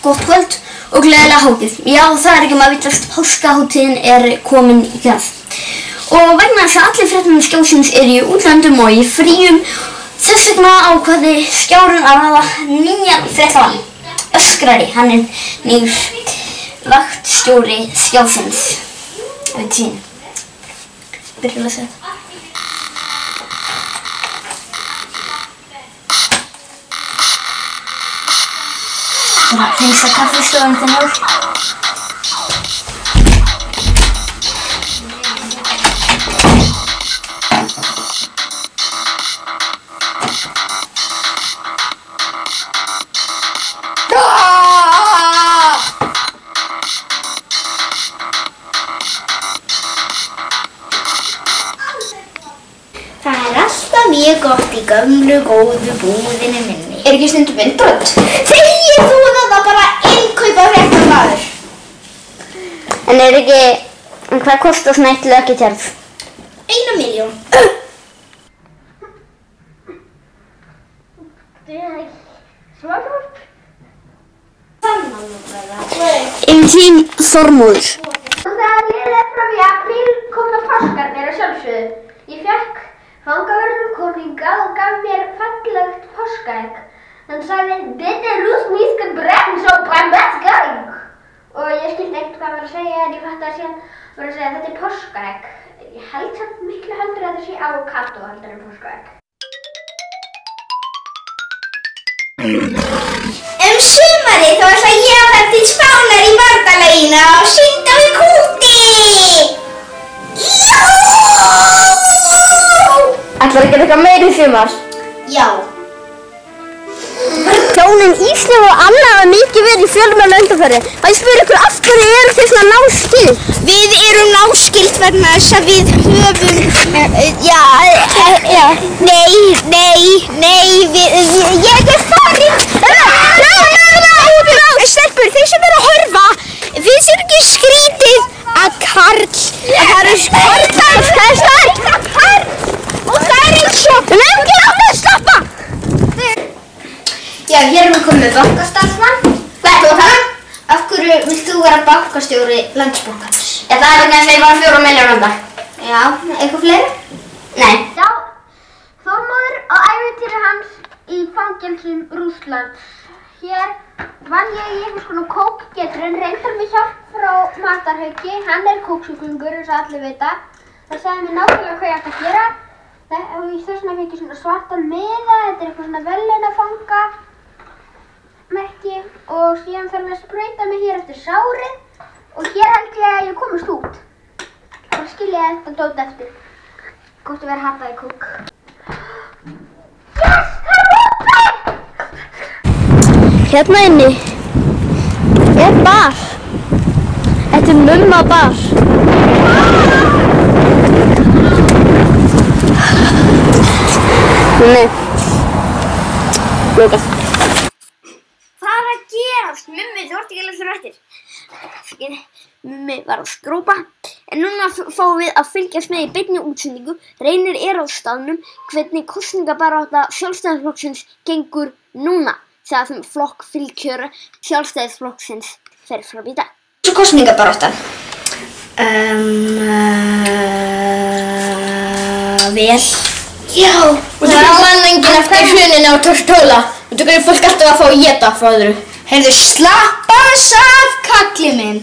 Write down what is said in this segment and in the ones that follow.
Gott kvöld og gleðilega hátíð. Já, það ekki maður villast, páskahátíðin komin í garð. Og vegna þess að allir fréttamenn Skjásins í útlöndum og í fríum, þess vegna ákvaði Skjárinn að ráða nýjan fréttamann. Öskrari, hann nýr vaktstjóri Skjásins. Það veit sín. Byrja að lesa þetta. Það finnst að kaffistofan þennan. Það alltaf mjög gott í gömlu góðu búðinni minni. Ekki stundum vindbrönd? Þegir þú þetta bara innkaupa fréttamaður? En ekki, hvað kostar svona eitt lökkitjörð? 1 milljón. Þín Þormóður. Þegar liðið fram í apríl kom það páskarnir að sjálfsögðu. Ég fékk fangavörður hingað og gaf mér fallegt páskaegg. Hann sagði, þetta rússneska brennsópa með skæg. Og ég skildi ekkert hvað hann var að segja en ég fatt að síðan var að segja, þetta páskaegg. Ég held samt miklu heldur að þetta sé avokado heldur en páskaegg. Sumarið þá ætla ég að fara til Spánar í Bardalegina og synda við kúti! Jú! Ætlar að gera eitthvað meira í sumar? Já. Hjónin Ísleif og Anna hafa mikið verið í fjölmennu undanfari. Og ég spyr ykkur af hverju eru þið svona náskild? Við erum náskild vegna þess að við höfum, ég farin. Stelpur, þeir sem eru að horfa, finnst þér ekki skrítið að það eru karlar og það er eins og lengi á að slappa. Já, hér erum við komið með bankastarfsmann. Hvað er það? Af hverju vilt þú vera bankastjóri Landsbankans? Það vegna þess að ég var 4 milljónum þar. Já, eitthvað fleiri? Nei. Já, Þormóður á ævintýri hans í fangelsum Rússlands. Hér vann ég í einhvers konar kókgetrun, reyndar með hjálp frá matarhauki. Hann kóksjúklingur, eins og allir vita. Það sagði mér nákvæmlega hvað ég ætti að gera. Og í þess vegna fekk ég svona svartan miða, þetta eitthvað svona verðlaunafanga merki og síðan þarf ég að sprauta mig hér eftir sárið og hér held ég að ég komist út. Og skil ég þetta dót eftir. Gott að vera happað í kók. Yes! Það opið! Hérna inni bar. Þetta mumma bar. Nei. Lókað. Hvað að gerast? Mummi, þú ert ekki alveg fyrir eftir. Mummi var að skrópa. En núna fáum við að fylgjast með í beinni útsendingu. Reynir á staðnum hvernig kosningabarátta Sjálfstæðisflokksins gengur núna. Þegar þeim flokkfylgkjöra Sjálfstæðisflokksins fer fram í dag. Svo kosningabaráttan? Vel. Já. Og það mann enginn eftir hruninu á Tortóla. Og þú getur fólk alltaf að fá að éta frá öðru. Heyrðu, slappa þess af, kalli minn.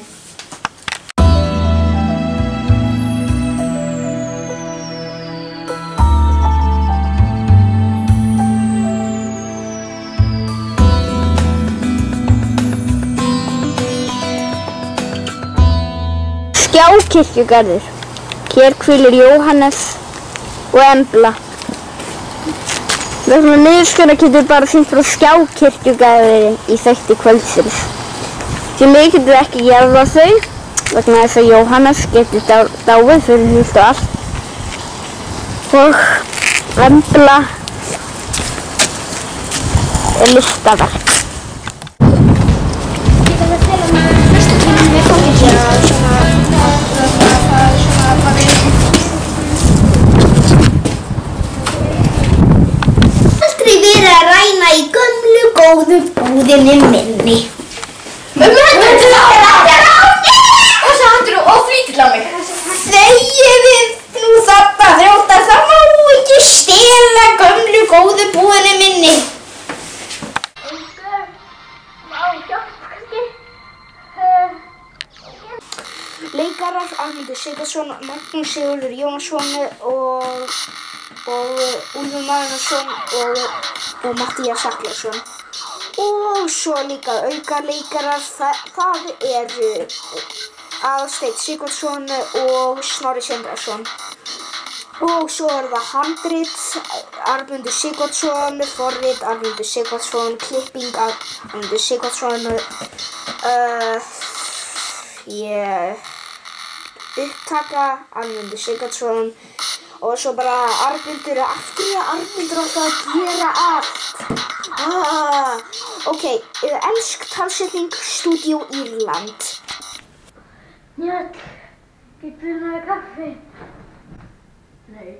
Skjákirkjugarður. Hér hvílir Jóhannes og Embla. Vegna niðurskurðar getur bara sýnt frá Skjákirkjugarði í þætti kvöldsins. Því mig getur ekki jarðað þau, vegna þess að Jóhannes getur dáið fyrir húst og allt. Og Embla listaverk. Aldrei verið að ræna í gömlu góðu búðinni minni. Arnmundur Sigurðsson, Magnús Sigurður Jónsson og Úlfur Magnússon og Matthías Saklason. Og svo líka aukaleikarar, það eru Aðalsteinn Sigurðsson og Snorri Sindrason. Og svo er það handrit Arnmundur Sigurðsson, forrit Arnmundur Sigurðsson, klipping Arnmundur Sigurðsson, upptaka Arnmundur Sigurðsson og svo bara Arnmundur, af hverju Arnmundur alltaf að gera allt? Ok, ensk talsetning, Stúdíó Írland. Njáll, getur þú náðu kaffi? Nei.